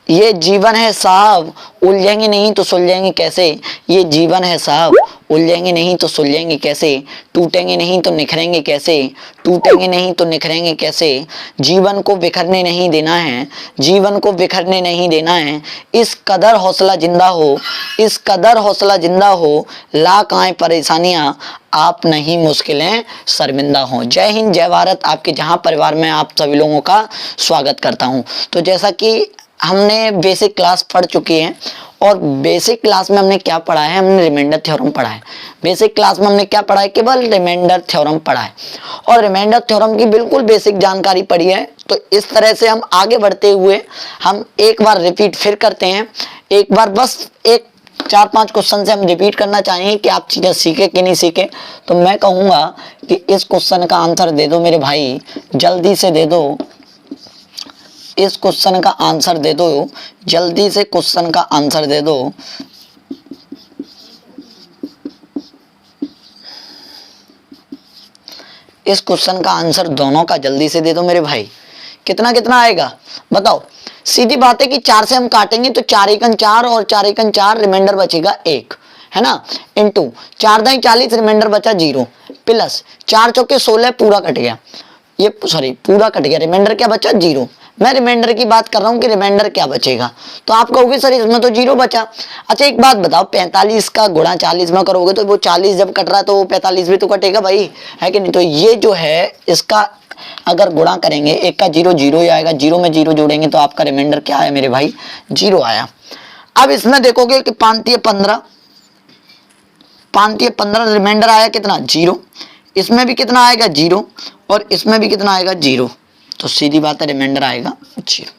ये जीवन है साहब, उलझेंगे नहीं तो सुलझेंगे कैसे। ये जीवन है साहब, उलझेंगे नहीं तो सुलझेंगे कैसे। टूटेंगे नहीं तो निखरेंगे कैसे, टूटेंगे नहीं तो निखरेंगे कैसे। जीवन को बिखरने नहीं देना है, जीवन को बिखरने नहीं देना है। इस कदर हौसला जिंदा हो, इस कदर हौसला जिंदा हो, लाख आए परेशानियां आप नहीं मुश्किलें शर्मिंदा हों। जय हिंद, जय भारत। आपके जहां परिवार में आप सभी लोगों का स्वागत करता हूं। तो जैसा कि हमने बेसिक क्लास पढ़ चुकी हैं, और बेसिक क्लास में हमने क्या पढ़ा है, हमने रिमाइंडर थ्योरम पढ़ा है। बेसिक क्लास में हमने क्या पढ़ा है, केवल रिमाइंडर थ्योरम पढ़ा है, और रिमाइंडर थ्योरम की बिल्कुल बेसिक जानकारी पढ़ी है। तो इस तरह से हम आगे बढ़ते हुए हम एक बार रिपीट फिर करते हैं। एक बार बस एक 4-5 क्वेश्चन से हम रिपीट करना चाहेंगे कि आप चीजें सीखे कि नहीं सीखे। तो मैं कहूंगा कि इस क्वेश्चन का आंसर दे दो मेरे भाई, जल्दी से दे दो। इस क्वेश्चन का आंसर दे दो, जल्दी से क्वेश्चन का आंसर दे दो। इस क्वेश्चन का आंसर दोनों का जल्दी से दे दो मेरे भाई। कितना कितना आएगा बताओ। सीधी बात है कि 4 से हम काटेंगे तो 4 एकन 4 और 4 एकन 4, रिमाइंडर बचेगा 1, है ना, इंटू 4 दाई 40, रिमाइंडर बचा 0, प्लस 4 चौके 16, पूरा कट गया, ये सॉरी पूरा कट गया, रिमाइंडर क्या बचा 0। मैं रिमाइंडर की बात कर रहा हूँ कि रिमाइंडर क्या बचेगा। तो आप कहोगे सर इसमें तो 0 बचा। अच्छा एक बात बताओ, 45 का गुणा 40 में करोगे तो वो 40 जब कट रहा है तो वो 45 भी तो कटेगा भाई, है कि नहीं। तो ये जो है इसका अगर गुणा करेंगे, एक का 0 0 ही आएगा, 0 में 0 जोड़ेंगे तो आपका रिमाइंडर क्या आया मेरे भाई, 0 आया। अब इसमें देखोगे कि 5 15, 5 15, रिमाइंडर आया कितना 0। इसमें भी कितना आएगा 0, और इसमें भी कितना आएगा 0। तो सीधी बात है रिमाइंडर आएगा 0।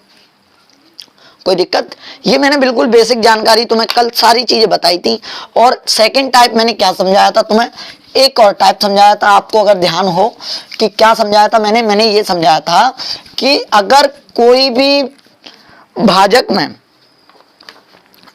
कोई दिक्कत। ये मैंने बिल्कुल बेसिक जानकारी तुम्हें कल सारी चीजें बताई थी। और सेकंड टाइप मैंने क्या समझाया था तुम्हें, एक और टाइप समझाया था आपको, अगर ध्यान हो कि क्या समझाया था मैंने ये समझाया था कि अगर कोई भी भाजक में,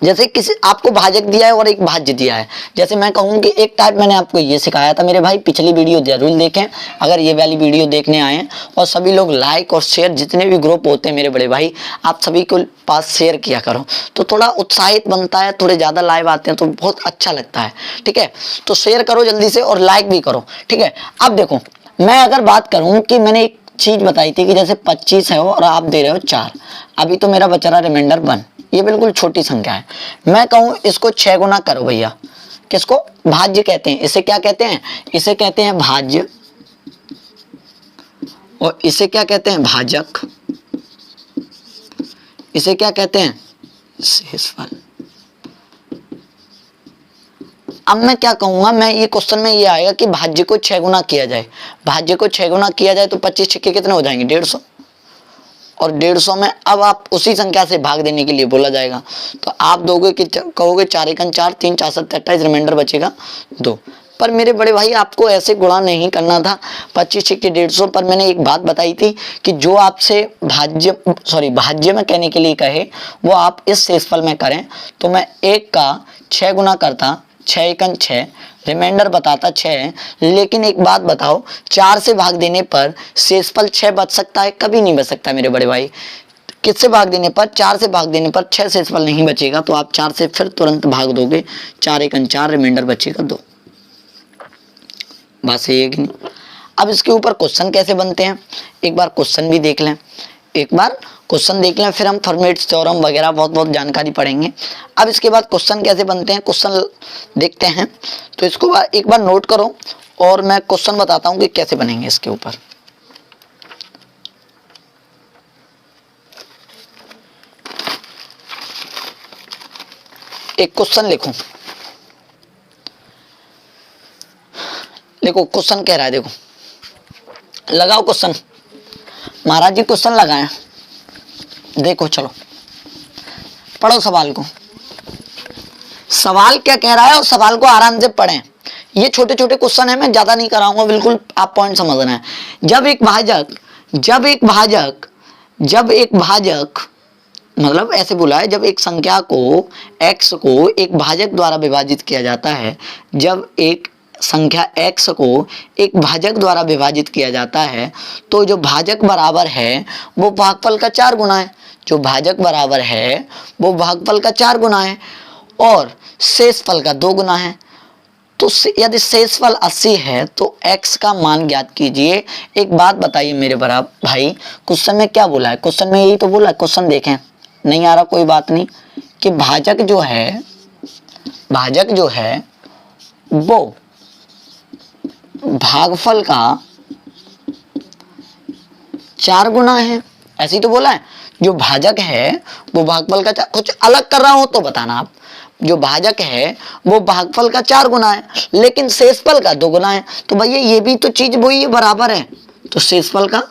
जैसे किसी आपको भाजक दिया है और एक भाज्य दिया है, जैसे मैं कहूँ कि एक टाइप मैंने आपको ये सिखाया था मेरे भाई, पिछली वीडियो जरूर देखें अगर ये वाली वीडियो देखने आए हैं। और सभी लोग लाइक और शेयर, जितने भी ग्रुप होते हैं मेरे बड़े भाई, आप सभी को पास शेयर किया करो, तो थोड़ा उत्साहित बनता है, थोड़े ज़्यादा लाइव आते हैं तो बहुत अच्छा लगता है, ठीक है। तो शेयर करो जल्दी से और लाइक भी करो, ठीक है। अब देखो मैं अगर बात करूँ कि मैंने एक चीज़ बताई थी कि जैसे 25 है और आप दे रहे हो 4, अभी तो मेरा बच रहा रिमाइंडर 1, ये बिल्कुल छोटी संख्या है। मैं कहूं इसको 6 गुना करो भैया, किसको, भाज्य कहते हैं। इसे क्या कहते हैं, इसे कहते हैं भाज्य, और इसे क्या कहते हैं भाजक, इसे क्या कहते हैं शेषफल। अब मैं क्या कहूंगा, मैं ये क्वेश्चन में ये आएगा कि भाज्य को 6 गुना किया जाए, भाज्य को 6 गुना किया जाए तो 25 छक्के कितने हो जाएंगे 150, और 150 में अब आप उसी संख्या से भाग देने के लिए बोला जाएगा। तो आप दोगे कि कहोगे 4 एकन 4, 3 4 7 28, रिमाइंडर बचेगा 2। पर मेरे बड़े भाई आपको ऐसे गुणा नहीं करना था 25 छक्के 150 पर। मैंने एक बात बताई थी कि जो आपसे भाज्य में कहने के लिए कहे वो आप इस शेषफल में करें। तो मैं 1 का 6 गुना करता, 6 एकन 6, रिमाइंडर बताता 6। लेकिन एक बात बताओ, 4 से भाग देने पर शेषफल 6 बच सकता है, कभी नहीं बच सकता मेरे बड़े भाई। किससे भाग देने पर, 4 से भाग देने पर 6 शेषफल नहीं बचेगा। तो आप 4 से फिर तुरंत भाग दोगे, 4 एकन 4, रिमाइंडर बचेगा 2। बस ये कि नहीं। अब इसके ऊपर क्वेश्चन कैसे बनते हैं एक बार क्वेश्चन भी देख लें, एक बार क्वेश्चन देख लें, फिर हम फॉर्मेट्स थ्योरम वगैरह बहुत जानकारी पढ़ेंगे। अब इसके बाद क्वेश्चन कैसे बनते हैं, क्वेश्चन देखते हैं। तो इसको एक बार नोट करो और मैं क्वेश्चन बताता हूं कि कैसे बनेंगे इसके ऊपर। एक क्वेश्चन लिखो, देखो क्वेश्चन कह रहा है, देखो लगाओ क्वेश्चन। महाराज जी क्वेश्चन लगाएं, देखो चलो पढ़ो सवाल को, सवाल क्या कह रहा है और सवाल को आराम से पढ़ें। ये छोटे छोटे क्वेश्चन है, मैं ज्यादा नहीं कराऊंगा, बिल्कुल आप पॉइंट समझना है। जब एक भाजक मतलब ऐसे बोला है, जब एक संख्या को x को एक भाजक द्वारा विभाजित किया जाता है, जब एक संख्या x को एक भाजक द्वारा विभाजित किया जाता है तो जो भाजक बराबर है वो भागफल का 4 गुना है। जो भाजक बराबर है वो भागफल का 4 गुना है और शेषफल का 2 गुना है। तो यदि शेषफल 80 है तो x का मान ज्ञात कीजिए। एक बात बताइए मेरे बराबर भाई, क्वेश्चन में क्या बोला है? क्वेश्चन में यही तो बोला है। क्वेश्चन देखें, नहीं आ रहा कोई बात नहीं, कि भाजक जो है वो भागफल का 4 गुना है, ऐसे ही तो बोला है। जो भाजक है वो भागफल का कुछ अलग कर रहा हो तो बताना आप। जो भाजक है वो भागफल का 4 गुना है लेकिन शेषफल का 2 गुना है। तो भैया ये भी तो चीज वही है, बराबर है, तो शेषफल का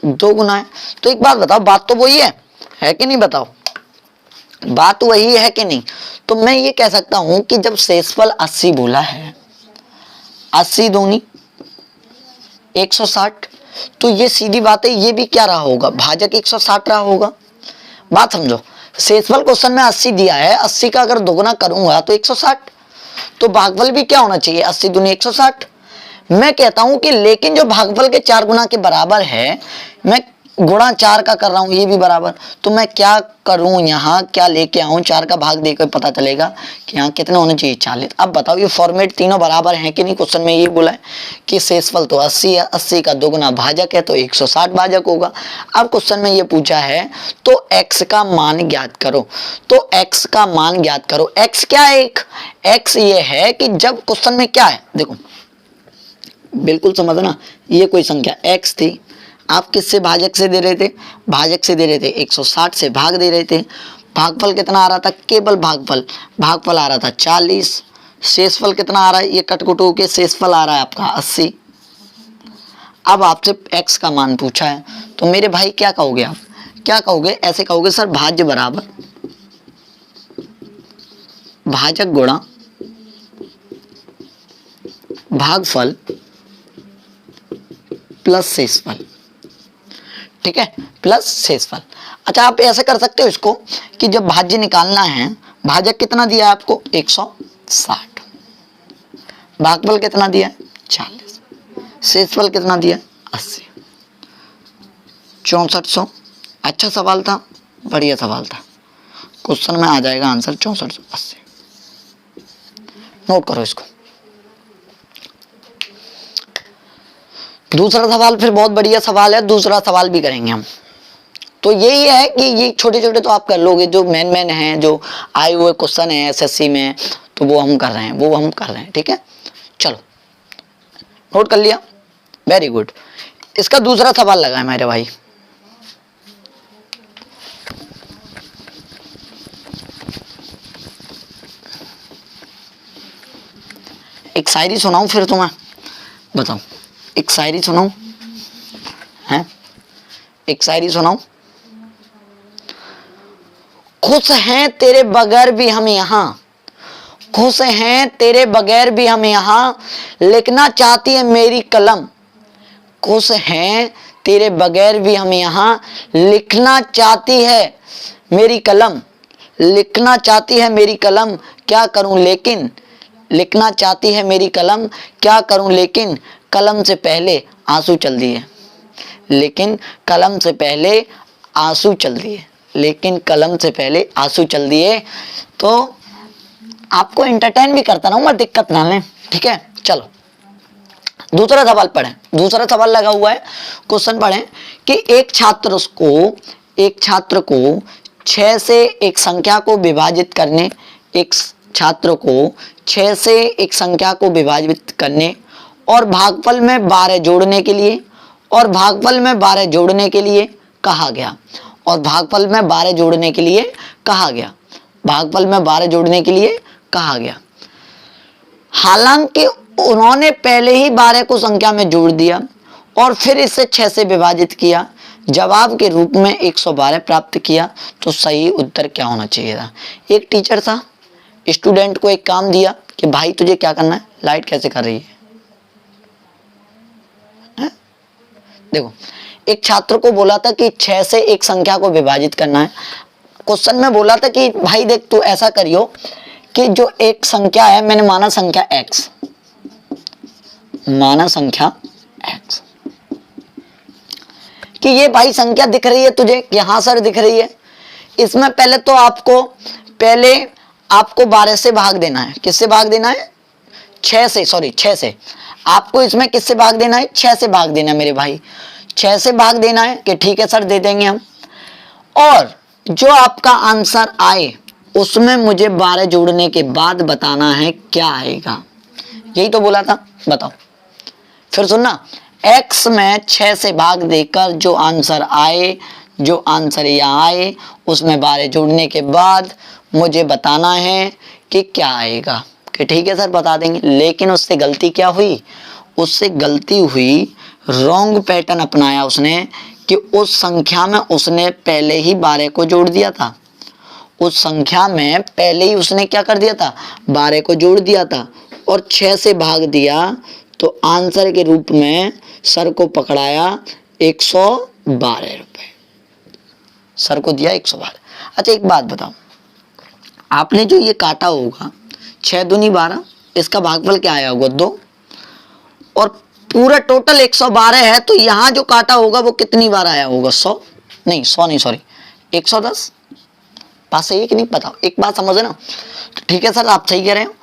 2 गुना है। तो एक बात बताओ, बात तो वही है कि नहीं? बताओ, बात वही है कि नहीं? तो मैं ये कह सकता हूं कि जब शेषफल 80 बोला है, 80 दूनी 160, तो ये सीधी बात है, ये भी क्या रहा होगा? भाजक 160 रहा होगा। बात समझो, शेषफल क्वेश्चन में 80 दिया है, 80 का अगर दोगुना करूंगा तो 160, तो भागफल भी क्या होना चाहिए? 80 दूनी 160। मैं कहता हूं कि लेकिन जो भागफल के 4 गुना के बराबर है, मैं गुणा 4 का कर रहा हूं, ये भी बराबर, तो मैं क्या करूं? यहाँ क्या लेके आऊं? 4 का भाग देकर पता चलेगा कि यहाँ कितने होने चाहिए? 40। अब बताओ ये फॉर्मेट तीनों बराबर हैं कि नहीं? क्वेश्चन में ये बोला है कि शेषफल तो 80 है, 80 का 2 गुना भाजक है तो 160 भाजक होगा। अब क्वेश्चन में ये पूछा है तो x का मान ज्ञात करो, तो x का मान ज्ञात करो। x क्या है? x ये है कि जब क्वेश्चन में क्या है, देखो बिल्कुल समझना, ये कोई संख्या x थी, आप किससे? भाजक से दे रहे थे, भाजक से दे रहे थे 160 से भाग दे रहे थे। भागफल कितना आ रहा था? केवल भागफल आ रहा था 40। शेषफल कितना आ रहा है? ये कटकुटू के शेषफल आ रहा है आपका 80। अब आपसे x का मान पूछा है तो मेरे भाई क्या कहोगे? आप क्या कहोगे? ऐसे कहोगे सर भाज्य बराबर भाजक गुणा भागफल प्लस शेषफल, ठीक है, प्लस शेषफल। अच्छा आप ऐसे कर सकते हो इसको कि जब भाज्य निकालना है, भाजक कितना दिया है आपको? 160, भागफल कितना दिया है? 40, शेषफल कितना दिया है? 80, 6400। अच्छा सवाल था, बढ़िया सवाल था, क्वेश्चन में आ जाएगा आंसर 6480। नोट करो इसको। दूसरा सवाल फिर बहुत बढ़िया सवाल है, दूसरा सवाल भी करेंगे हम। तो यही है कि ये छोटे छोटे तो आप कर लोगे, जो मेन हैं, जो आए हुए क्वेश्चन है एसएससी में, तो वो हम कर रहे हैं, ठीक है। चलो नोट कर लिया, वेरी गुड। इसका दूसरा सवाल लगा है मेरे भाई, एक शायरी सुनाऊं फिर तुम्हें, बताओ एक शायरी सुनाऊं? हैं, एक शायरी सुनाऊं? खुश हैं तेरे बगैर भी हम यहाँ, खुश हैं तेरे बगैर भी हम यहाँ, लिखना चाहती है मेरी कलम। खुश हैं तेरे बगैर भी हम यहाँ, लिखना चाहती है मेरी कलम, लिखना चाहती है मेरी कलम, क्या करूं लेकिन, लिखना चाहती है मेरी कलम, क्या करूं लेकिन कलम से पहले आंसू चल दिए, लेकिन कलम से पहले आंसू चल दिए, लेकिन कलम से पहले आंसू चल दिए। तो आपको एंटरटेन भी करता रहूं मैं, दिक्कत ना लें, ठीक है। चलो दूसरा सवाल पढ़ें, दूसरा सवाल लगा हुआ है, क्वेश्चन पढ़ें कि एक छात्र को 6 से एक संख्या को विभाजित करने, एक छात्र को 6 से एक संख्या को विभाजित करने और भागफल में 12 जोड़ने के लिए, और भागफल में 12 जोड़ने के लिए कहा गया, और भागफल में 12 जोड़ने के लिए कहा गया, भागफल में 12 जोड़ने के लिए कहा गया। हालांकि उन्होंने पहले ही 12 को संख्या में जोड़ दिया और फिर इसे 6 से विभाजित किया, जवाब के रूप में 112 प्राप्त किया, तो सही उत्तर क्या होना चाहिए था? एक टीचर था, स्टूडेंट को एक काम दिया कि भाई तुझे क्या करना है, लाइट कैसे कर रही है? देखो एक छात्र को बोला था कि 6 से एक संख्या को विभाजित करना है। क्वेश्चन में बोला था कि भाई देख तू ऐसा करियो कि जो एक संख्या है, मैंने माना संख्या x, माना संख्या x, कि ये भाई संख्या दिख रही है तुझे कि हाँ सर दिख रही है। इसमें पहले तो आपको 12 से भाग देना है। किससे भाग देना है? 6 से, सॉरी 6 से। आपको इसमें किससे भाग देना है? 6 से भाग देना है मेरे भाई, 6 से भाग देना है कि ठीक है सर दे देंगे हम। और जो आपका आंसर आए उसमें मुझे 12 जोड़ने के बाद बताना है क्या आएगा। यही तो बोला था, बताओ। फिर सुनना, x में 6 से भाग देकर जो आंसर आए, जो आंसर यहाँ आए उसमें 12 जोड़ने के बाद मुझे बताना है कि क्या आएगा। कि ठीक है सर बता देंगे। लेकिन उससे गलती क्या हुई? उससे गलती हुई, रॉन्ग पैटर्न अपनाया उसने कि उस संख्या में उसने पहले ही 12 को जोड़ दिया था। उस संख्या में पहले ही उसने क्या कर दिया था? 12 को जोड़ दिया था और 6 से भाग दिया, तो आंसर के रूप में सर को पकड़ाया 112 रुपए। सर को दिया 112। अच्छा एक बात बताओ, आपने जो ये काटा होगा 6 दूनी 12, इसका भागफल क्या आया होगा? 2। और पूरा टोटल 112 है, तो यहां जो काटा होगा वो कितनी बार आया होगा? 100 नहीं, 100 नहीं, सॉरी 110। बात सही है कि नहीं? बताओ, एक बात समझे ना। तो ठीक है सर आप सही कह रहे हो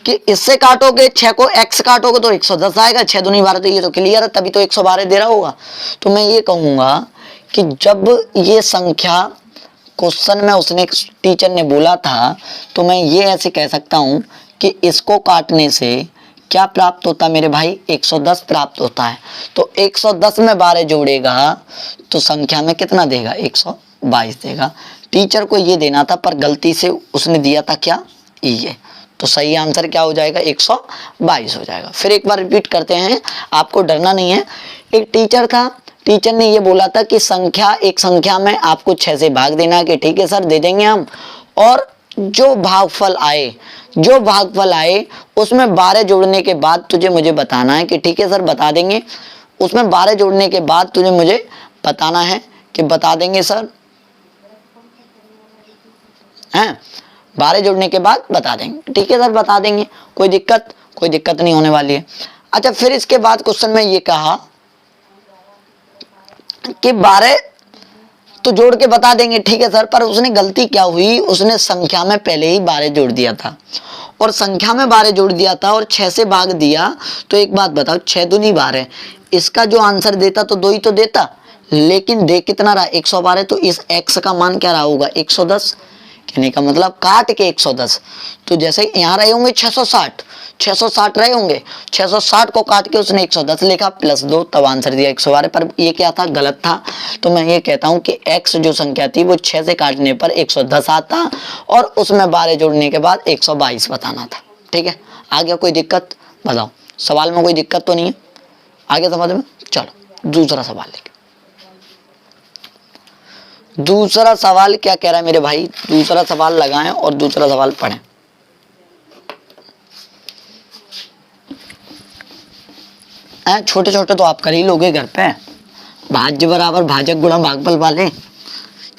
कि इससे काटोगे 6 को, x काटोगे तो 110 आएगा। 6 दूनी 12, तो ये तो क्लियर है, तभी तो 112 दे रहा होगा। तो मैं ये कहूंगा कि जब ये संख्या क्वेश्चन में उसने, टीचर ने बोला था, तो मैं ये ऐसे कह सकता हूं कि इसको काटने से क्या प्राप्त होता है मेरे भाई? 110 प्राप्त होता है। तो 110 में 12 जोड़ेगा तो संख्या में कितना देगा? 122 देगा। टीचर को ये देना था पर गलती से उसने दिया था क्या? ये। तो सही आंसर क्या हो जाएगा? 122 हो जाएगा। फिर एक बार रिपीट करते हैं, आपको डरना नहीं है। एक टीचर था, टीचर ने ये बोला था कि एक संख्या में आपको 6 से भाग देना है कि ठीक है सर दे देंगे हम। और जो भागफल आए उसमें 12 जोड़ने के बाद तुझे मुझे बताना है कि ठीक है सर बता देंगे। उसमें 12 जोड़ने के बाद तुझे मुझे बताना है कि बता देंगे सर, हैं? 12 जोड़ने के बाद बता देंगे। ठीक है सर बता देंगे, कोई दिक्कत नहीं होने वाली है। अच्छा फिर इसके बाद क्वेश्चन में ये कहा कि 12 तो जोड़ के बता देंगे, ठीक है सर, पर उसने गलती क्या हुई? उसने संख्या में पहले ही 12 जोड़ दिया था, और संख्या में 12 जोड़ दिया था और 6 से भाग दिया। तो एक बात बताओ, 6 दूनी 12, इसका जो आंसर देता तो 2 ही तो देता, लेकिन दे कितना रहा? 112। तो इस x का मान क्या रहा होगा? 110। कहने का मतलब काट के 110। तो जैसे यहाँ रहे होंगे 660 रहे होंगे, 660 को काट के उसने 110 लिखा प्लस 2, तब आंसर दिया 112। पर ये क्या था? गलत था। तो मैं ये कहता हूँ कि x जो संख्या थी वो 6 से काटने पर 110 आता और उसमें 12 जोड़ने के बाद 122 बताना था। ठीक है, आ गया? कोई दिक्कत? बताओ, सवाल में कोई दिक्कत तो नहीं है? आगे समझ में? चलो दूसरा सवाल लेके। दूसरा सवाल क्या कह रहा है मेरे भाई? दूसरा सवाल लगाएं और दूसरा सवाल पढ़ें। छोटे छोटे तो आप कर ही लोगे घर पे, भाज्य बराबर भाजक गुणा भागफल वाले।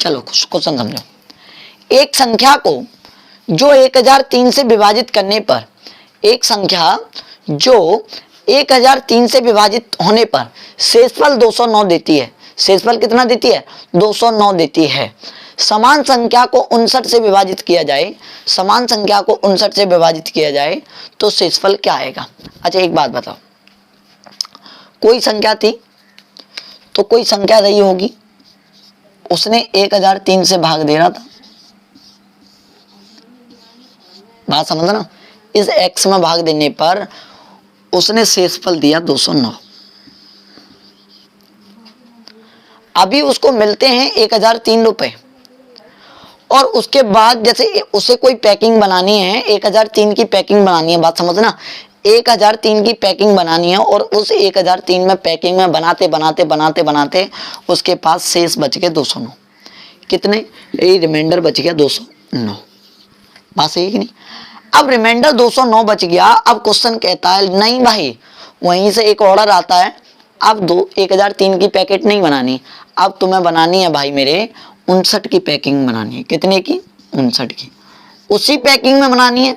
चलो क्वेश्चन समझो। एक संख्या को जो 1003 से विभाजित करने पर, एक संख्या जो 1003 से विभाजित होने पर शेषफल 209 देती है। शेषफल कितना देती है? 209 देती है। समान संख्या को 59 से विभाजित किया जाए, समान संख्या को 59 से विभाजित किया जाए तो शेषफल क्या आएगा? अच्छा एक बात बताओ, कोई संख्या थी तो कोई संख्या रही होगी, उसने 1003 से भाग दे रहा था। बात समझना, इस x में भाग देने पर उसने शेषफल दिया 209। अभी उसको मिलते हैं 1003 रुपए, और उसके बाद जैसे उसे कोई पैकिंग बनानी है, 1003 की पैकिंग बनानी है। बात समझना, 1003 की पैकिंग बनानी है और उस 1003 में पैकिंग में बनाते बनाते बनाते बनाते उसके पास शेष बच गए 209। कितने? ये रिमाइंडर बच गया 209। बात सही है कि नहीं? अब रिमाइंडर 209 बच गया। अब क्वेश्चन कहता है नहीं भाई, वहीं से एक ऑर्डर आता है, अब 1003 की पैकेट नहीं बनानी, अब तुम्हें बनानी है भाई मेरे 59 की पैकिंग बनानी है। कितने की? 59 की। उसी पैकिंग में बनानी है,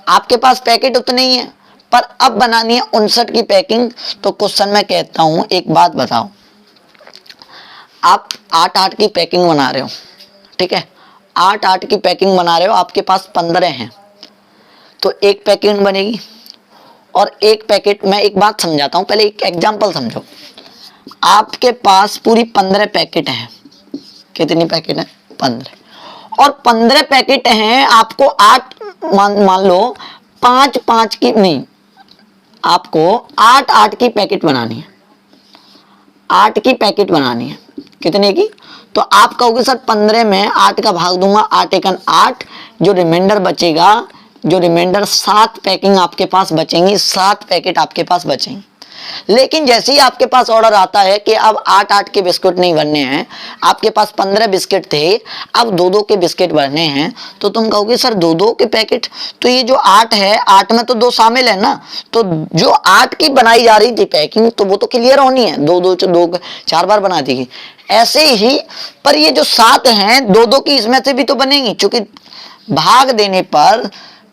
आपके पास पैकेट उतने ही है, पर अब बनानी है 59 की पैकिंग। तो क्वेश्चन में कहता हूं एक बात बताओ, आप 8-8 की पैकिंग बना रहे हो, ठीक है, 8-8 की पैकिंग बना रहे हो, आपके पास 15 हैं, तो एक पैकेट बनेगी। और एक पैकेट, मैं एक बात समझाता हूं, पहले एक एग्जांपल समझो। आपके पास पूरी 15 पैकेट हैं। कितनी पैकेट है? 15। और 15 पैकेट हैं, आपको 8 मान लो 5-5 की नहीं, आपको 8-8 की पैकेट बनानी है, 8 की पैकेट बनानी है। कितने की? तो आप कहोगे सर 15 में 8 का भाग दूंगा, 8 एकन 8, जो रिमाइंडर बचेगा, जो रिमाइंडर 7 पैकिंग आपके पास बचेंगी, 7 पैकेट आपके पास बचेंगे। लेकिन जैसे ही आपके पास ऑर्डर आता है कि अब 8-8 के बिस्किट नहीं बनने हैं, आपके पास 15 बिस्किट थे, अब 2-2 के बिस्किट बनने हैं, तो तुम कहोगे सर 2-2 के पैकेट, तो ये जो 8 है, 8 में तो 2 शामिल है ना, तो जो 8 की बनाई जा रही थी पैकिंग, तो वो तो क्लियर होनी है, 2-2 4 बार बना दी। ऐसे ही पर ये जो 7 हैं, 2-2 की इसमें से भी तो बनेंगी, क्योंकि भाग देने पर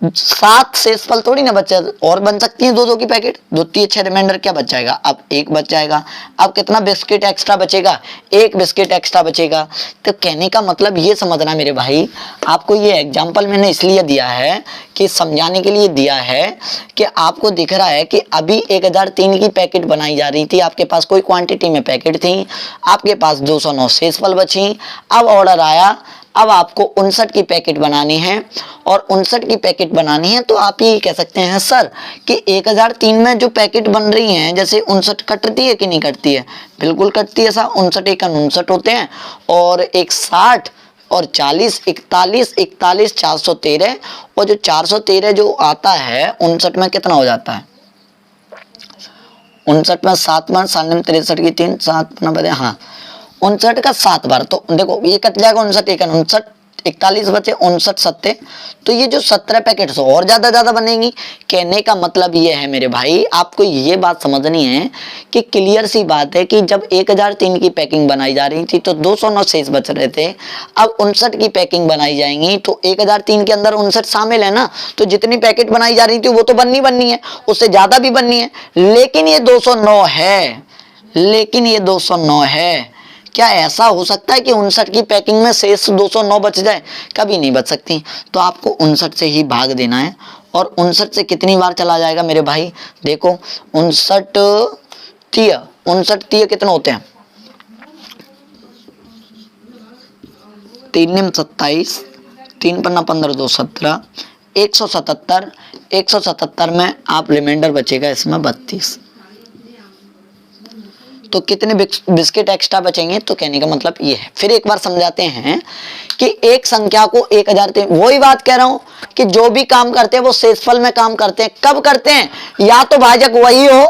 7 शेषफल थोड़ी ना बचे, और बन सकती है 2-2 की पैकेट। 2-3 रिमाइंडर क्या बच जाएगा? अब 1 बच जाएगा। अब कितना बिस्किट एक्स्ट्रा बचेगा? 1 बिस्किट एक्स्ट्रा बचेगा। तो कहने का मतलब ये समझना मेरे भाई, आपको ये एग्जांपल मैंने इसलिए दिया है कि समझाने के लिए दिया है कि आपको दिख रहा है कि अभी 1003 की पैकेट बनाई जा रही थी, आपके पास कोई क्वांटिटी में पैकेट थी, आपके पास 209 शेषफल बची। अब ऑर्डर आया, अब आपको 59 की पैकेट बनानी है, और 59 की पैकेट बनानी है, तो आप ये कह सकते हैं सर कि 1003 में जो पैकेट बन रही हैं, जैसे 59 कटती है कि नहीं कटती है? बिल्कुल कटती है। ऐसा 59 एकन 59 होते हैं, और एक 60 और 40, 41, 41, 413, और जो 413 जो आता है 59 में कितना हो जाता है? 59 में 7 बार, 63 की 3, 7 बजे, हाँ 59 का 7 बार, तो देखो ये कट जाएगा 59 एकन 59, 41 बचे 59 सत्ते, तो ये जो 17 पैकेट से और ज्यादा बनेंगी। कहने का मतलब ये है मेरे भाई, आपको ये बात समझनी है कि क्लियर सी बात है कि जब 1003 की पैकिंग बनाई जा रही थी तो 209 शेष बच रहे थे, अब 59 की पैकिंग बनाई जाएंगी, तो 1003 के अंदर 59 शामिल है ना, तो जितनी पैकेट बनाई जा रही थी वो तो बननी है, उससे ज्यादा भी बननी है, लेकिन ये 209 है, लेकिन ये 209 है। क्या ऐसा हो सकता है कि 59 की पैकिंग में शेष 209 बच जाए? कभी नहीं बच सकती। तो आपको 59 से ही भाग देना है, और 59 से कितनी बार चला जाएगा मेरे भाई? देखो 59 तीय कितने होते हैं? 3 27, 3 पन्ना 15, 2 17, 177, 177 में आप रिमाइंडर बचेगा इसमें 32, तो कितने बिस्किट एक्स्ट्रा बचेंगे? तो कहने का मतलब ये है। फिर एक बार समझाते हैं कि एक संख्या को 1003, वही बात कह रहा हूं कि जो भी काम करते हैं वो शेषफल में काम करते हैं। कब करते हैं? या तो भाजक वही हो,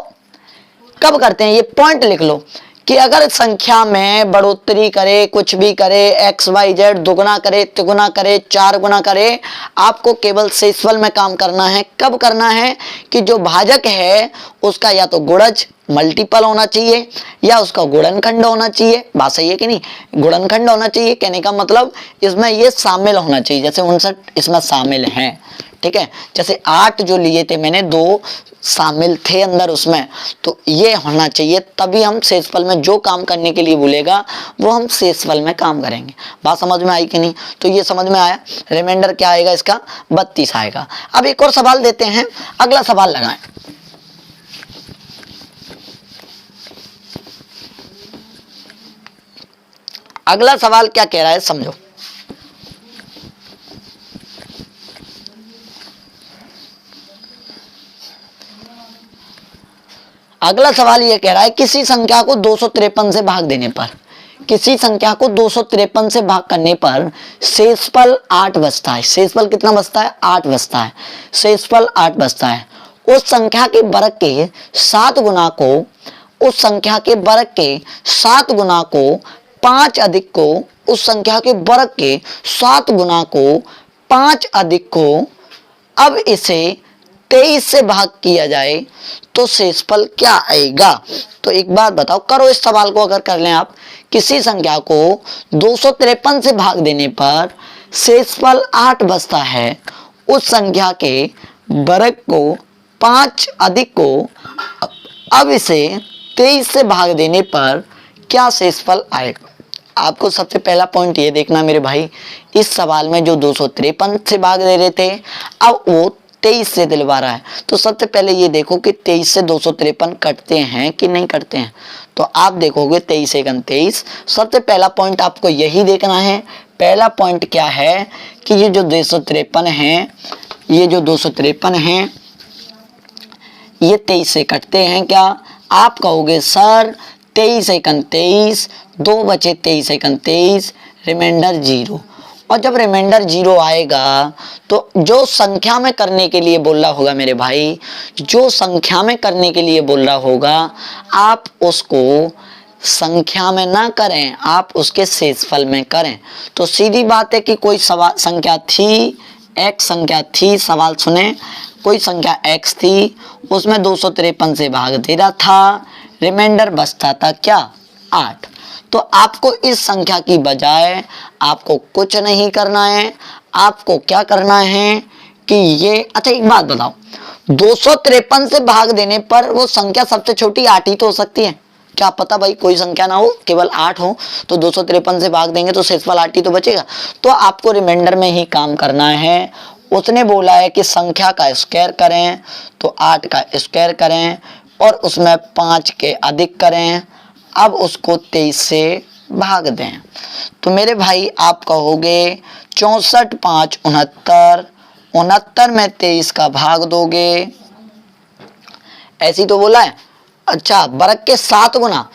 कब करते हैं ये पॉइंट लिख लो, कि अगर संख्या में बढ़ोतरी करे, कुछ भी करे, XYZ दुगुना करे, तिगुना करे, 4 गुना करे, आपको केवल शेषफल में काम करना है। कब करना है? कि जो भाजक है उसका या तो गुणज मल्टीपल होना चाहिए, या उसका गुणनखंड होना चाहिए। बात सही है कि नहीं? गुणनखंड होना चाहिए। कहने का मतलब इसमें ये शामिल होना चाहिए, जैसे 59 इसमें शामिल हैं, ठीक है। जैसे 8 जो लिए थे मैंने, 2 शामिल थे अंदर उसमें, तो ये होना चाहिए, तभी हम शेषफल में जो काम करने के लिए बोलेगा वो हम शेषफल में काम करेंगे। बात समझ में आई कि नहीं? तो ये समझ में आया। रिमाइंडर क्या आएगा इसका? 32 आएगा। अब एक और सवाल देते हैं, अगला सवाल लगाएं। अगला सवाल क्या कह रहा है समझो। अगला सवाल ये कह रहा है किसी संख्या को 253 से भाग देने पर, किसी संख्या को 253 से भाग करने पर शेषफल 8 बचता है। शेषफल कितना बचता है? 8 बचता है। शेषफल 8 बचता है। उस संख्या के वर्ग के 7 गुना को, उस संख्या के वर्ग के 7 गुना को 5 अधिक को, उस संख्या के वर्ग के 7 गुना को 5 अधिक को, अब इसे 23 से भाग किया जाए तो शेषफल क्या आएगा? तो एक बात बताओ, करो इस सवाल को। अगर कर लें आप, किसी संख्या को 253 से भाग देने पर शेषफल 8 बचता है, उस संख्या के वर्ग को 5 अधिक को, अब इसे 23 से भाग देने पर क्या शेषफल आएगा? आपको सबसे पहला पॉइंट ये देखना मेरे भाई, इस सवाल में जो 253 से भाग दे रहे थे अब वो 23 से दिलवा रहा है। तो सबसे पहले ये देखो कि 23 से 253 कटते हैं कि नहीं कटते हैं। तो आप देखोगे 23 एकम 23। सबसे पहला पॉइंट आपको यही देखना है। पहला पॉइंट क्या है कि ये जो 253 है, ये जो 253 है ये 23 से कटते हैं क्या? आप कहोगे सर 23 एकम 23, 2 बचे 23 एकम 23, रिमाइंडर 0। और जब रिमाइंडर 0 आएगा तो जो संख्या में करने के लिए बोल रहा होगा मेरे भाई, जो संख्या में करने के लिए बोल रहा होगा, आप उसको संख्या में ना करें, आप उसके शेषफल में करें। तो सीधी बात है कि कोई सवाल संख्या थी, x संख्या थी, सवाल सुने, कोई संख्या x थी, उसमें 253 से भाग दे रहा था, रिमाइंडर बचता था क्या? 8। तो आपको इस संख्या की बजाय आपको कुछ नहीं करना है, आपको क्या करना है कि ये, अच्छा एक बात बताओ, 253 से भाग देने पर वो संख्या सबसे छोटी 8 ही तो हो सकती है। क्या पता भाई कोई संख्या ना हो, केवल 8 हो, तो 253 से भाग देंगे तो शेषफल 8 ही तो बचेगा। तो आपको रिमाइंडर में ही काम करना है। उसने बोला है कि संख्या का स्क्वायर करें, तो 8 का स्क्वायर करें और उसमें 5 के अधिक करें। अब उसको 23 से भाग दें। तो मेरे भाई आप कहोगे 64 5 69, 69 में 23 का भाग दोगे, ऐसी तो बोला है। अच्छा, वर्ग के 7 गुना,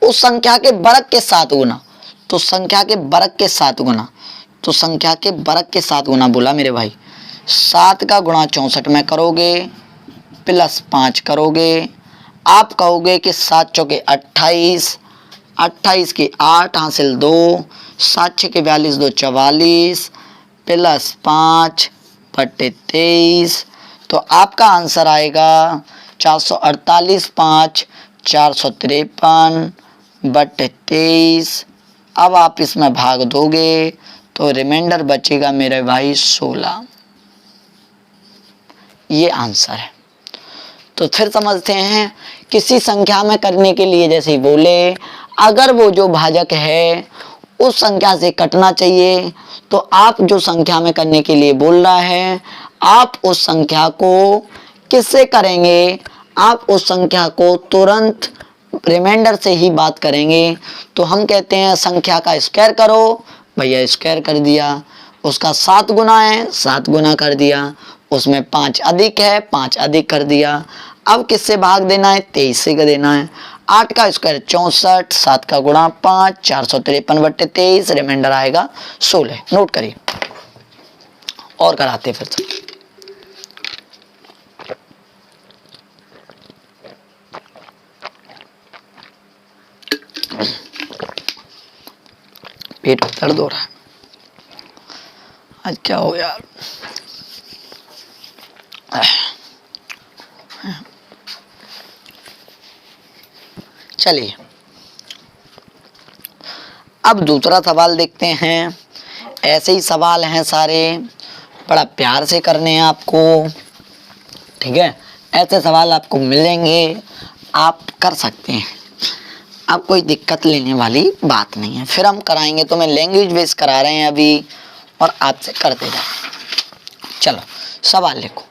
उस संख्या के वर्ग के 7 गुना, तो संख्या के वर्ग के 7 गुना, तो संख्या के वर्ग के 7 गुना बोला मेरे भाई। 7 का गुणा 64 में करोगे प्लस 5 करोगे, आप कहोगे कि 7 चौके 28, 28 की 8 हासिल 2, 7 6 के 42, 2 44 प्लस 5 बटे 23। तो आपका आंसर आएगा 448 5 453 बटे 23। अब आप इसमें भाग दोगे तो रिमाइंडर बचेगा मेरे भाई 16। ये आंसर है। तो फिर समझते हैं, किसी संख्या में करने के लिए जैसे बोले, अगर वो जो भाजक है उस संख्या से कटना चाहिए, तो आप जो संख्या में करने के लिए बोल रहा है, आप उस संख्या को किससे करेंगे? आप उस संख्या को तुरंत रिमाइंडर से ही बात करेंगे। तो हम कहते हैं संख्या का स्क्वायर करो, भैया स्क्वायर कर दिया, उसका 7 गुना है 7 गुना कर दिया, उसमें 5 अधिक है 5 अधिक कर दिया। अब किससे भाग देना है? 23 से देना है। 8 का स्क्वायर 64, 7 का गुणा 5, 453 बटे 23, रिमाइंडर आएगा 16। नोट करिए और कराते फिर से। पेट में दर्द हो रहा है आज, क्या हो यार। चलिए अब दूसरा सवाल देखते हैं। ऐसे ही सवाल हैं सारे, बड़ा प्यार से करने हैं आपको, ठीक है। ऐसे सवाल आपको मिलेंगे, आप कर सकते हैं, अब कोई दिक्कत लेने वाली बात नहीं है। फिर हम कराएंगे, तो मैं लैंग्वेज बेस करा रहे हैं अभी और आपसे करते जाए। चलो सवाल लिखो।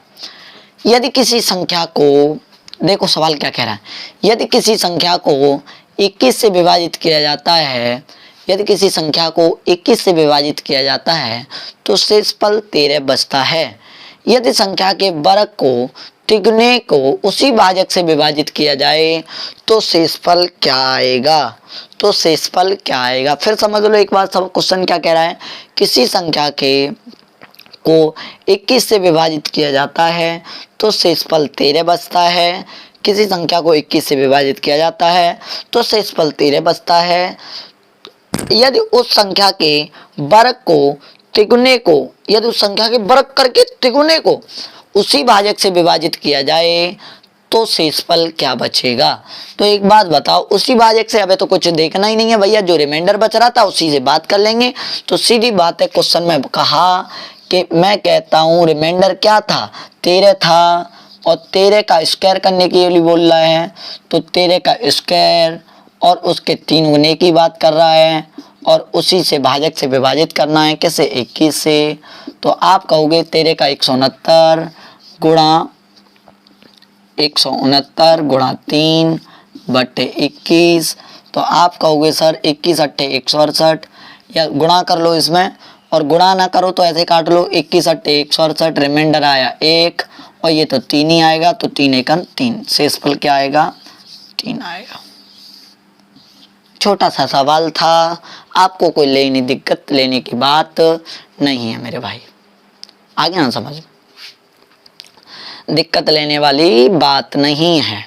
यदि किसी संख्या को, देखो सवाल क्या कह रहा है, यदि किसी संख्या को 21 से विभाजित किया जाता है, यदि किसी संख्या को 21 से विभाजित किया जाता है तो शेषफल 13 बचता है। यदि संख्या के वर्ग को तिगुने को उसी भाजक से विभाजित किया जाए तो शेषफल क्या आएगा? तो शेषफल क्या आएगा? फिर समझ लो एक बार, सब क्वेश्चन क्या कह रहा है, किसी संख्या के को 21 से विभाजित किया जाता है तो शेषफल 13 बचता है। किसी संख्या को 21 से विभाजित किया जाता है तो शेषफल 13 बचता है। यदि उस संख्या के वर्ग को तिगुने को, यदि उस संख्या के वर्ग करके तिगुने को उसी भाजक से विभाजित किया जाए तो शेषफल क्या बचेगा? तो एक बात बताओ, उसी भाजक से अबे तो कुछ देखना ही नहीं है भैया, जो रिमाइंडर बच रहा था उसी से बात कर लेंगे। तो सीधी बात है, क्वेश्चन में कहा कि मैं कहता हूँ रिमाइंडर क्या था? 13 था, और 13 का स्क्वायर करने के लिए बोल रहा है, तो 13 का स्क्वायर और उसके 3 गुने की बात कर रहा है, और उसी से भाजक से विभाजित करना है, कैसे 21 से। तो आप कहोगे 13 का 169 गुणा 169 गुणा 3 बटे 21। तो आप कहोगे सर 21 अट्ठे 168, या गुणा कर लो इसमें, और गुणा ना करो तो ऐसे काट लो, 21 अट्ठे 168, रिमाइंडर आया 1 और ये तो 3 ही आएगा, तो 3 एकम 3, शेषफल क्या आएगा 3 आएगा। छोटा सा सवाल था, आपको कोई लेनी दिक्कत लेने की बात नहीं है मेरे भाई, आ गया ना समझ, दिक्कत लेने वाली बात नहीं है।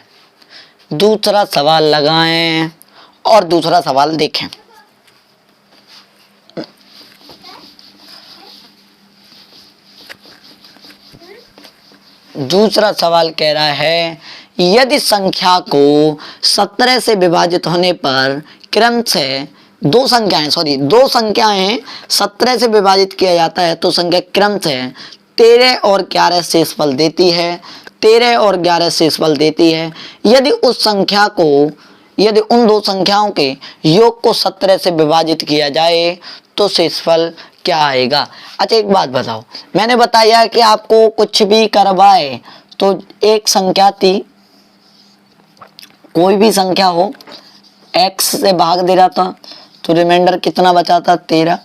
दूसरा सवाल लगाएं और दूसरा सवाल देखें। दूसरा सवाल कह रहा है यदि संख्या को 17 से विभाजित होने पर क्रम से दो संख्याएं 17 से विभाजित किया जाता है तो संख्या क्रम से 13 और 11 शेषफल देती है, 13 और 11 शेषफल देती है। यदि उन दो संख्याओं के योग को 17 से विभाजित किया जाए तो शेषफल क्या आएगा। अच्छा एक बात बताओ, मैंने बताया कि आपको कुछ भी करवाए तो एक संख्या थी, कोई भी संख्या हो, x से भाग दे रहा था तो रिमाइंडर कितना बचा था 13,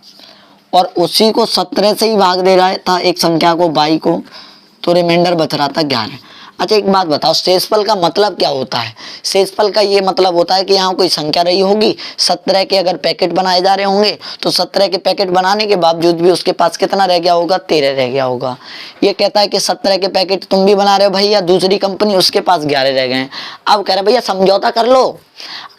और उसी को 17 से ही भाग दे रहा था एक संख्या को y को, तो रिमाइंडर बच रहा था 11। अच्छा एक बात बताओ, शेषफल का मतलब क्या होता है। शेषफल का ये मतलब होता है कि यहाँ कोई संख्या रही होगी, 17 के अगर पैकेट बनाए जा रहे होंगे तो 17 के पैकेट बनाने के बावजूद भी उसके पास कितना रह गया होगा 13 रह गया होगा। ये कहता है कि 17 के पैकेट तुम भी बना रहे हो भैया, दूसरी कंपनी उसके पास 11 रह गए हैं। अब कह रहे भैया समझौता कर लो,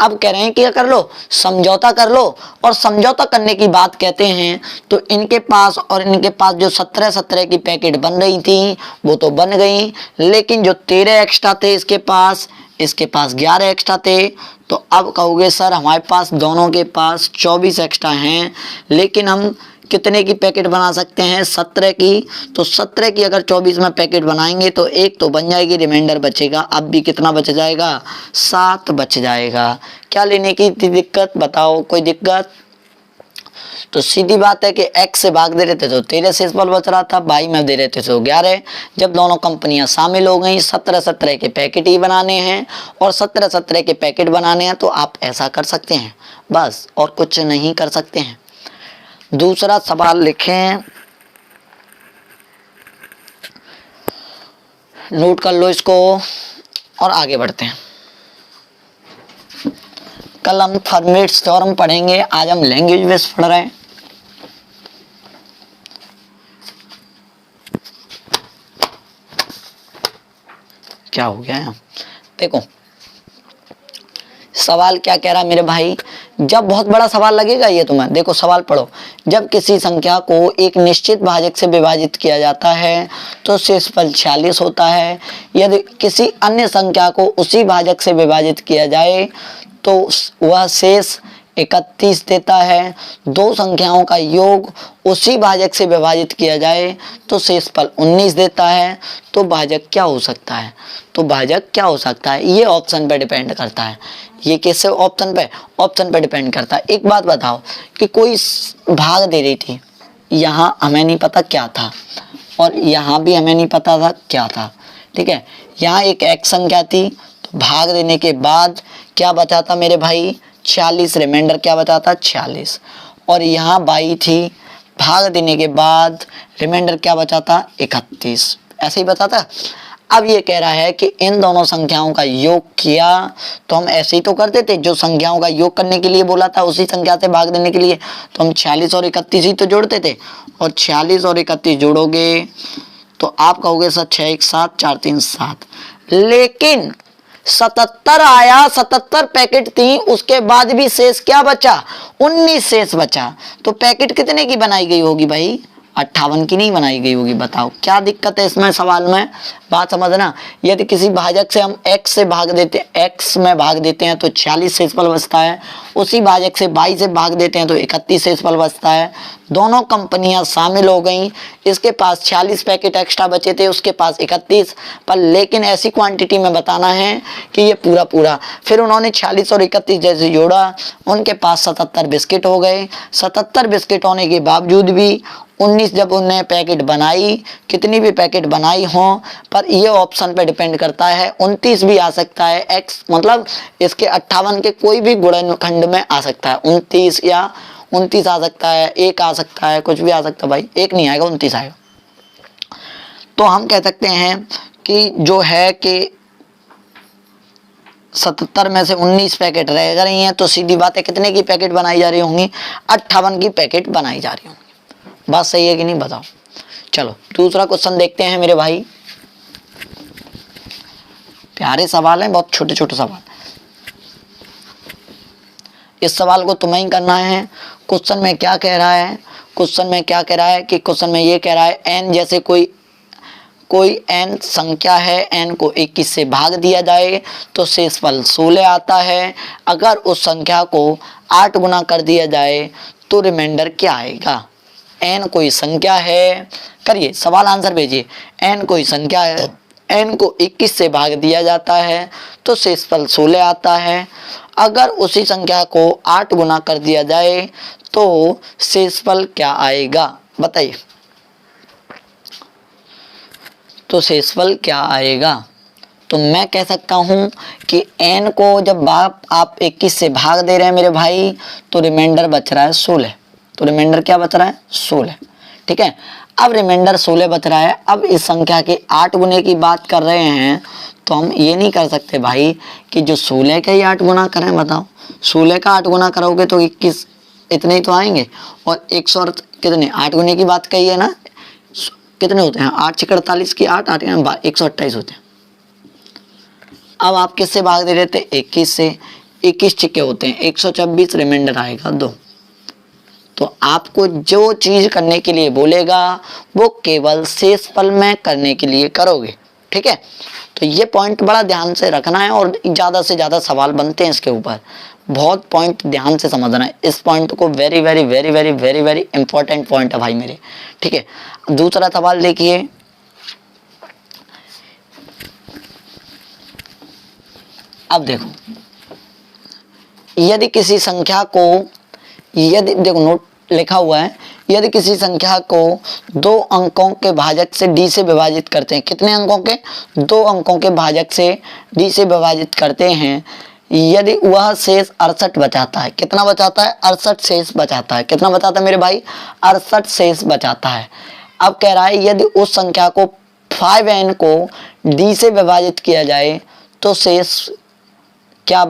अब कह रहे हैं क्या कर लो, समझौता कर लो। और समझौता करने की बात कहते हैं तो इनके पास और इनके पास जो 17 की पैकेट बन रही थी वो तो बन गई, लेकिन जो 13 एक्स्ट्रा थे इसके पास 11 एक्स्ट्रा थे। तो अब कहोगे सर हमारे पास दोनों के पास 24 एक्स्ट्रा हैं, लेकिन हम कितने की पैकेट बना सकते हैं 17 की। तो 17 की अगर 24 में पैकेट बनाएंगे तो एक तो बन जाएगी, रिमाइंडर बचेगा। अब भी कितना बच जाएगा 7 बच जाएगा। क्या लेने की थी दिक्कत बताओ, कोई दिक्कत। तो सीधी बात है कि x से भाग दे रहे थे तो 13 शेषफल बच रहा था, y में दे रहे थे तो 11। जब दोनों कंपनियां शामिल हो गई, 17 के पैकेट ही बनाने हैं और 17 के पैकेट बनाने हैं तो आप ऐसा कर सकते हैं, बस और कुछ नहीं कर सकते हैं। दूसरा सवाल लिखें, नोट कर लो इसको और आगे बढ़ते हैं। कल हम फॉर्मेट्स थ्योरम पढ़ेंगे, आज हम लैंग्वेज बेस पढ़ रहे हैं। क्या हो गया है, देखो सवाल क्या कह रहा है मेरे भाई। जब बहुत बड़ा सवाल लगेगा ये तुम्हें, देखो सवाल पढ़ो। जब किसी संख्या को एक निश्चित भाजक से विभाजित किया जाता है तो शेषफल 46 होता है। यदि किसी अन्य संख्या को उसी भाजक से विभाजित किया जाए तो वह शेष 31 देता है। दो संख्याओं का योग उसी भाजक से विभाजित किया जाए तो शेषफल 19 देता है। तो भाजक क्या हो सकता है, तो भाजक क्या हो सकता है, ये ऑप्शन पे डिपेंड करता है। ये कैसे ऑप्शन पे डिपेंड करता है। एक बात बताओ कि कोई भाग दे रही थी, यहाँ हमें नहीं पता क्या था और यहाँ भी हमें नहीं पता था क्या था, ठीक है। यहाँ एक x संख्या थी तो भाग देने के बाद क्या बचा था मेरे भाई 46, रिमाइंडर क्या बचा था 46। और यहाँ y थी, भाग देने के बाद रिमाइंडर क्या बचा था 31, ऐसे ही बचा था। अब ये कह रहा है कि इन दोनों संख्याओं का योग किया तो हम ऐसे ही तो करते थे, जो संख्याओं का योग करने के लिए बोला था उसी संख्या से भाग देने के लिए तो हम 46 और 31 ही तो जोड़ते थे। और 46 और 31 जोड़ोगे तो आप कहोगे सर 6 1 7 4 3 7, लेकिन 77 आया, 77 पैकेट थी, उसके बाद भी शेष क्या बचा 19 शेष बचा। तो पैकेट कितने की बनाई गई होगी भाई 58 की नहीं बनाई गई होगी। बताओ क्या दिक्कत है इसमें सवाल में, बात समझना। यदि किसी भाजक से हम x से भाग देते हैं, x में भाग देते हैं तो 46 शेषफल बचता है। उसी भाजक से y से भाग देते हैं तो 31 शेषफल बचता है। दोनों कंपनियां शामिल हो गई, इसके पास 46 पैकेट एक्स्ट्रा बचे थे, उसके पास 31, पर लेकिन ऐसी क्वांटिटी में बताना है कि ये पूरा पूरा। फिर उन्होंने 46 और 31 जैसे जोड़ा, उनके पास 77 बिस्किट हो गए। 77 बिस्किट होने के बावजूद भी 19 जब उन्हें पैकेट बनाई, कितनी भी पैकेट बनाई हो, पर ये ऑप्शन पे डिपेंड करता है। 29 भी आ सकता है, x मतलब इसके 58 के कोई भी गुणनखंड में आ सकता है। 29 या 29 आ सकता है, 1 आ सकता है, कुछ भी आ सकता है भाई। 1 नहीं आएगा, 29 आएगा। तो हम कह सकते हैं कि जो है कि 77 में से 19 पैकेट रह रही हैं, तो सीधी बात है कितने की पैकेट बनाई जा रही होंगी, 58 की पैकेट बनाई जा रही होंगी। बात सही है कि नहीं, बताओ। चलो दूसरा क्वेश्चन देखते हैं मेरे भाई। प्यारे सवाल हैं, बहुत छोटे छोटे सवाल। इस सवाल को तुम्हें ही करना है। क्वेश्चन में क्या कह रहा है, क्वेश्चन में क्या कह रहा है कि क्वेश्चन में ये कह रहा है n जैसे कोई n संख्या है, n को 21 से भाग दिया जाए तो शेषफल 16 आता है। अगर उस संख्या को 8 गुना कर दिया जाए तो रिमाइंडर क्या आएगा। n कोई संख्या है, करिए सवाल आंसर भेजिए। n कोई संख्या है, n को 21 से भाग दिया जाता है तो शेषफल 16 आता है। अगर उसी संख्या को 8 गुना कर दिया जाए तो शेषफल क्या आएगा, बताइए। तो शेषफल क्या आएगा, तो मैं कह सकता हूं कि n को जब आप 21 से भाग दे रहे हैं मेरे भाई, तो रिमाइंडर बच रहा है 16। तो रिमाइंडर क्या बच रहा है, 16। ठीक है, अब रिमाइंडर 16 बच रहा है। अब इस संख्या के 8 गुने की बात कर रहे हैं, तो हम ये नहीं कर सकते भाई कि जो 16 का ही 8 गुना करें। बताओ 16 का 8 गुना करोगे तो 21 इतने ही तो आएंगे, और 100 और कितने 8 गुने की बात कही है ना, कितने होते हैं 8 छक 48 की 8 8 128 होते हैं। अब आप किससे भाग दे रहे थे, 21 से। 21 छिक्के होते हैं 126, रिमाइंडर आएगा 2। तो आपको जो चीज करने के लिए बोलेगा वो केवल शेषफल में करने के लिए करोगे। ठीक है, तो ये पॉइंट बड़ा ध्यान से रखना है, और ज़्यादा से ज़्यादा सवाल बनते हैं इसके ऊपर। बहुत पॉइंट ध्यान से समझना है इस पॉइंट को, very very very very very very important point है भाई मेरे। ठीक है, दूसरा सवाल देखिए। अब देखो, यदि किसी संख्या को, यदि देखो नोट लिखा हुआ है, यदि किसी संख्या को 2 अंकों के भाजक से d से विभाजित करते हैं, कितने अंकों के, 2 अंकों के भाजक से d से विभाजित करते हैं, यदि वह शेष 68 बचाता है। कितना बचाता है, 68 शेष बचाता है। कितना बचाता है मेरे भाई, 68 शेष बचाता है। अब कह रहा है यदि उस संख्या को 5n को d से विभाजित किया जाए तो शेष क्या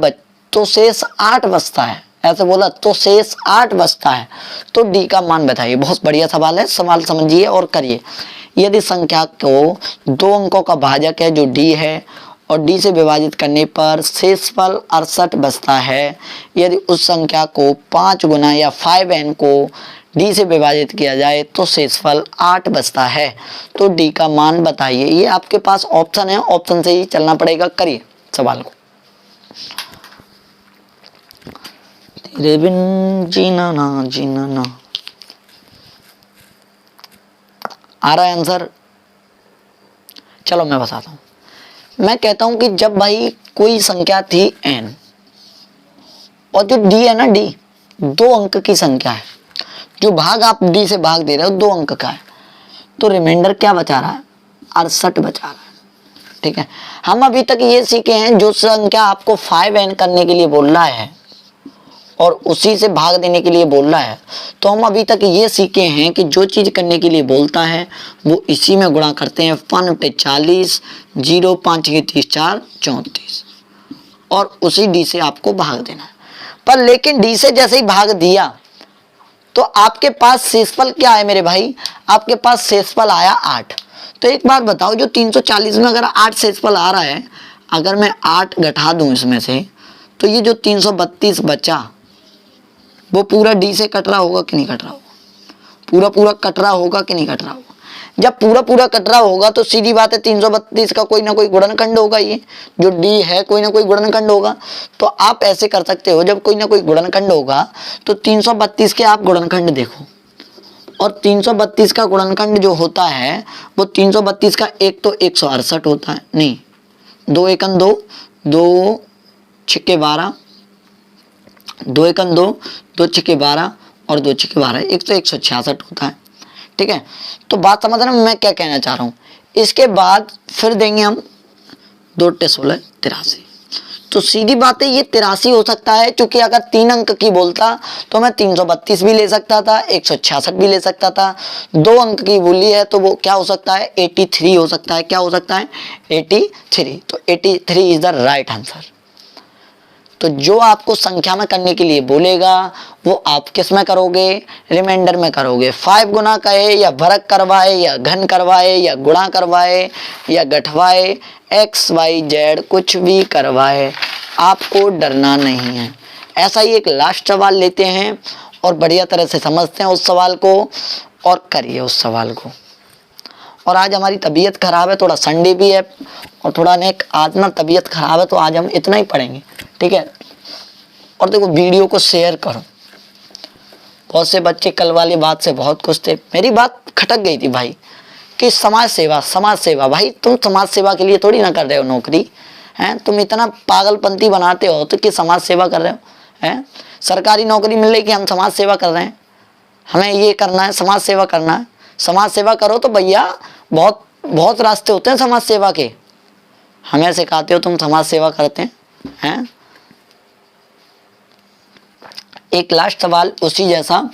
तो शेष 8 बचता है। ऐसे बोला तो शेष 8 बचता है, तो d का मान बताइए। बहुत बढ़िया सवाल है, सवाल समझिए और करिए। यदि संख्या को 2 अंकों का भाजक है जो d है, और d से विभाजित करने पर शेषफल 68 बचता है। यदि उस संख्या को 5 गुना या 5n को d से विभाजित किया जाए तो शेषफल 8 बचता है, तो d का मान बताइए। ये आपके पास ऑप्शन है, ऑप्शन से ही चलना पड़ेगा। करिए सवाल को। तेरे बिन जीना ना जीना ना, आ रहा है आंसर। चलो मैं बताता हूं। मैं कहता हूं कि जब भाई कोई संख्या थी n, और जो d है ना, d 2 अंक की संख्या है, जो भाग आप d से भाग दे रहे हो 2 अंक का है, तो रिमाइंडर क्या बचा रहा है, 68 बचा रहा है। ठीक है, हम अभी तक ये सीखे हैं जो संख्या आपको 5n करने के लिए बोल रहा है और उसी से भाग देने के लिए बोल रहा है, तो हम अभी तक ये सीखे हैं कि जो चीज करने के लिए बोलता है वो इसी में गुणा करते हैं। 1 × 40, 0 5 × 30 4 34, और उसी d से आपको भाग देना है। पर लेकिन d से जैसे ही भाग दिया तो आपके पास शेषफल क्या है मेरे भाई, आपके पास शेषफल आया 8। तो एक बात बताओ, जो 340 में अगर 8 शेषफल आ रहा है, अगर मैं 8 घटा दूं इसमें से, तो ये जो 332 बचा वो पूरा d से कट रहा होगा कि नहीं कट रहा होगा, पूरा पूरा कट रहा होगा कि नहीं कट रहा होगा? जब पूरा पूरा कट रहा होगा तो सीधी बात है 332 का कोई ना कोई गुणनखंड होगा, ये जो डी है कोई ना कोई गुणनखंड होगा। तो आप ऐसे कर सकते हो, जब कोई ना कोई गुणनखंड होगा तो 332 के आप गुणनखंड देखो, और 332 का गुणनखंड जो होता है वो 332 का एक तो 168 होता है, नहीं 2 एकन 2, 2 छिक्के 12, 2 एकन 2, 2 छिक्के 12 और 2 छिक्के 12, एक तो 166 होता है। ठीक है, तो बात समझना मैं क्या कहना चाह रहा हूँ। इसके बाद फिर देंगे हम 2 × 16 83। तो सीधी बात है ये 83 हो सकता है, क्योंकि अगर 3 अंक की बोलता तो मैं 332 भी ले सकता था, 166 भी ले सकता था। 2 अंक की बोली है तो वो क्या हो सकता है, 83 हो सकता है। क्या हो सकता है, 83। तो 83 इज द राइट आंसर। तो जो आपको संख्या में करने के लिए बोलेगा वो आप किस में करोगे, रिमाइंडर में करोगे। 5 गुना कहे या वर्ग करवाए या घन करवाए या गुणा करवाए या घटवाए, एक्स वाई जेड कुछ भी करवाए, आपको डरना नहीं है। ऐसा ही एक लास्ट सवाल लेते हैं और बढ़िया तरह से समझते हैं उस सवाल को और करिए उस सवाल को। और आज हमारी तबीयत खराब है, थोड़ा संडे भी है और थोड़ा नेक आज ना तबीयत खराब है, तो आज हम इतना ही पढ़ेंगे। ठीक है, और देखो वीडियो को शेयर करो। बहुत से बच्चे कल वाली बात से बहुत खुश थे, मेरी बात खटक गई थी भाई कि समाज सेवा। भाई तुम समाज सेवा के लिए थोड़ी ना कर रहे हो नौकरी, हैं? तुम इतना पागलपंती बनाते हो तो कि समाज सेवा कर रहे हो, हैं? सरकारी नौकरी मिल रही कि हम समाज सेवा कर रहे हैं, हमें ये करना है, समाज सेवा करना है। समाज सेवा करो तो भैया बहुत रास्ते होते हैं समाज सेवा के। हमें सिखाते हो तुम समाज सेवा करते हैं। एक लास्ट सवाल उसी जैसा,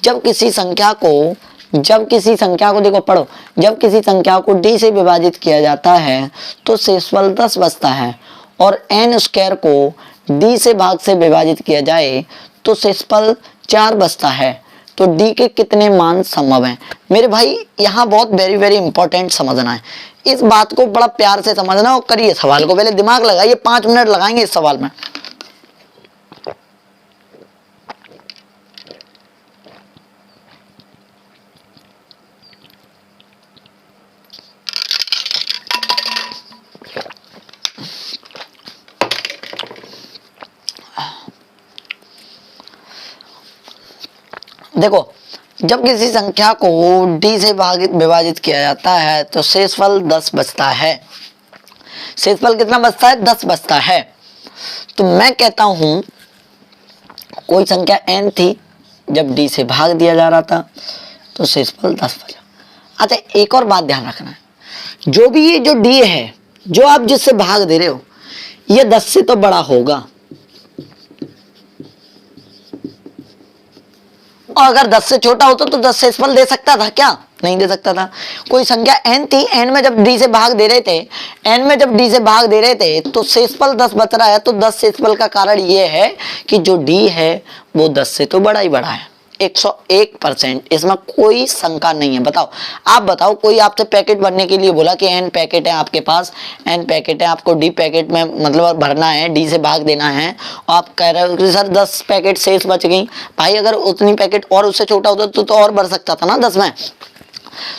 जब किसी संख्या को देखो पढ़ो, जब किसी संख्या को d से विभाजित किया जाता है तो शेषफल 10 बचता है, और n² को d से भाग से विभाजित किया जाए तो शेषफल 4 बचता है। तो d के कितने मान संभव हैं? मेरे भाई यहाँ बहुत वेरी वेरी इंपॉर्टेंट समझना है, इस बात को बड़ा प्यार से समझना और करिए सवाल को। पहले दिमाग लगाइए, 5 मिनट लगाएंगे इस सवाल में। देखो, जब किसी संख्या को d से विभाजित किया जाता है तो शेषफल 10 बचता है। शेषफल कितना बचता है? 10 बचता है। तो मैं कहता हूं कोई संख्या n थी, जब d से भाग दिया जा रहा था तो शेषफल 10 बचा। अच्छा, एक और बात ध्यान रखना है, जो भी ये जो d है, जो आप जिससे भाग दे रहे हो, ये 10 से तो बड़ा होगा, और अगर 10 से छोटा होता तो 10 शेषफल दे सकता था क्या? नहीं दे सकता था। कोई संख्या n थी, n में जब d से भाग दे रहे थे तो शेषफल 10 बच रहा है। तो 10 शेषफल का कारण ये है कि जो d है वो 10 से तो बड़ा ही बड़ा है, 101%। इसमें कोई शंका नहीं है। बताओ, आप बताओ, कोई आपसे पैकेट भरने के लिए बोला कि n पैकेट है आपके पास, n पैकेट है, आपको d पैकेट में मतलब भरना है, d से भाग देना है, और आप कह रहे हो कि सर 10 पैकेट शेष बच गई। भाई अगर उतनी पैकेट और उससे छोटा होता तो और बढ़ सकता था ना 10 में।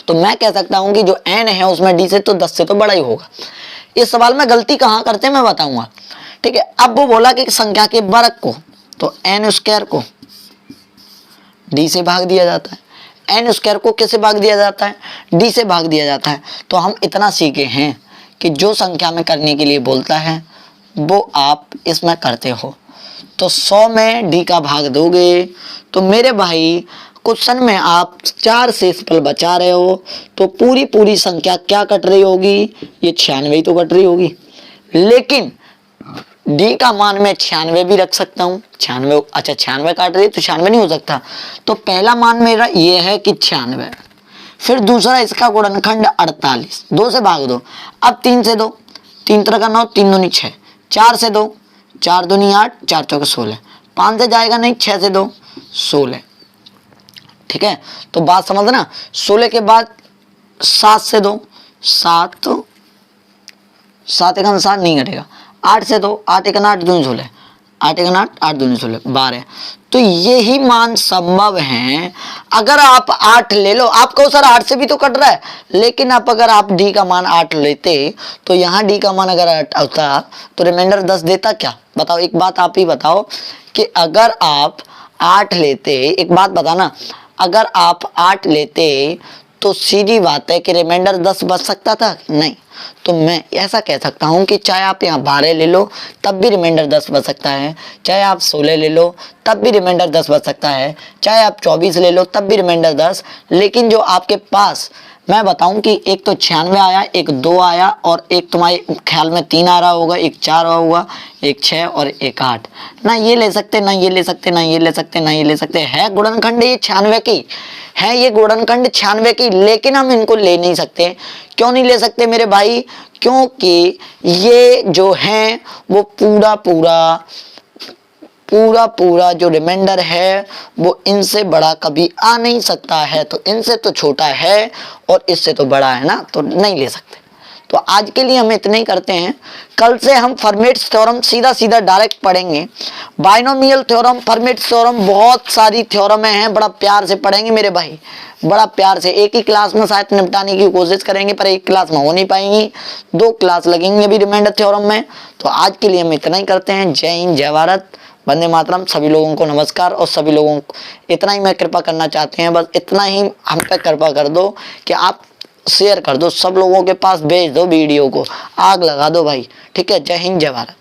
तो मैं कह सकता हूं कि जो n है उसमें d से तो 10 से तो बड़ा ही होगा। इस सवाल में गलती कहाँ करते हैं मैं बताऊंगा। ठीक है, अब वो बोला कि संख्या के वर्ग को, तो n² को d से भाग दिया जाता है। n² को किससे भाग दिया जाता है? d से भाग दिया जाता है। तो हम इतना सीखे हैं कि जो संख्या में करने के लिए बोलता है वो आप इसमें करते हो। तो 100 में d का भाग दोगे तो मेरे भाई क्वेश्चन में आप 4 शेषफल बचा रहे हो, तो पूरी संख्या क्या कट रही होगी? ये 96 तो कट रही होगी। लेकिन d का मान मैं 96 भी रख सकता हूँ। 96, अच्छा 96 काट रही तो 96 नहीं हो सकता। तो पहला मान मेरा ये है कि 96, फिर दूसरा इसका गुणनखंड 48, 2 से भाग दो। अब 3 से 2, 3 3 का 9, 3 दूनी 6, 4 से 2, 4 दूनी 8, 4 चौके 16, 5 से जाएगा नहीं, 6 से 2 16। ठीक है, तो बात समझना। 16 के बाद 7 से 2, 7 1 7 नहीं घटेगा। 8 से 2, 8 1 8 2 16, 8 1 8, 8 दूनी 16, 12। तो यही मान संभव हैं। अगर आप 8 ले लो, आप कहो सर 8 से भी तो कट रहा है, लेकिन आप अगर आप डी का मान 8 लेते तो यहाँ डी का मान अगर 8 होता तो रिमाइंडर 10 देता क्या? बताओ, एक बात आप ही बताओ कि अगर आप 8 लेते, एक बात बताना, अगर आप 8 लेते तो सीधी बात है कि रिमाइंडर 10 बच सकता था? नहीं। तो मैं ऐसा कह सकता हूं कि चाहे आप यहाँ 12 ले लो तब भी रिमाइंडर 10 बच सकता है, चाहे आप 16 ले लो तब भी रिमाइंडर 10 बच सकता है, चाहे आप 24 ले लो तब भी रिमाइंडर 10। लेकिन जो आपके पास मैं बताऊं कि एक तो 96 आया, एक 2 आया, और एक तुम्हारे ख्याल में 3 आ रहा होगा, एक 4 होगा, एक 6 और एक 8। ना ये ले सकते, ना ये ले सकते, ना ये ले सकते, ना ये ले सकते। है गुणनखंड ये 96 की है, ये गुणनखंड 96 की, लेकिन हम इनको ले नहीं सकते। क्यों नहीं ले सकते मेरे भाई? क्योंकि ये जो है वो पूरा जो रिमाइंडर है वो इनसे बड़ा कभी आ नहीं सकता है। तो इनसे तो छोटा है और इससे तो बड़ा है ना, तो नहीं ले सकते। तो आज के लिए हम इतना ही करते हैं। कल से हम फर्मेट्स थ्योरम सीधा डायरेक्ट पढ़ेंगे। बाइनोमियल थ्योरम, फर्मेट्स थ्योरम, बहुत सारी थ्योरमें हैं, बड़ा प्यार से पढ़ेंगे मेरे भाई, बड़ा प्यार से। एक ही क्लास में शायद निपटाने की कोशिश करेंगे, पर एक क्लास में हो नहीं पाएंगी, 2 क्लास लगेंगे अभी रिमाइंडर थ्योरम में। तो आज के लिए हम इतना ही करते हैं। जय हिंद, जय भारत, वंदे मातरम। सभी लोगों को नमस्कार। और सभी लोगों को इतना ही मैं कृपा करना चाहते हैं, बस इतना ही हम पे कृपा कर दो कि आप शेयर कर दो, सब लोगों के पास भेज दो वीडियो को, आग लगा दो भाई। ठीक है, जय हिंद, जय भारत।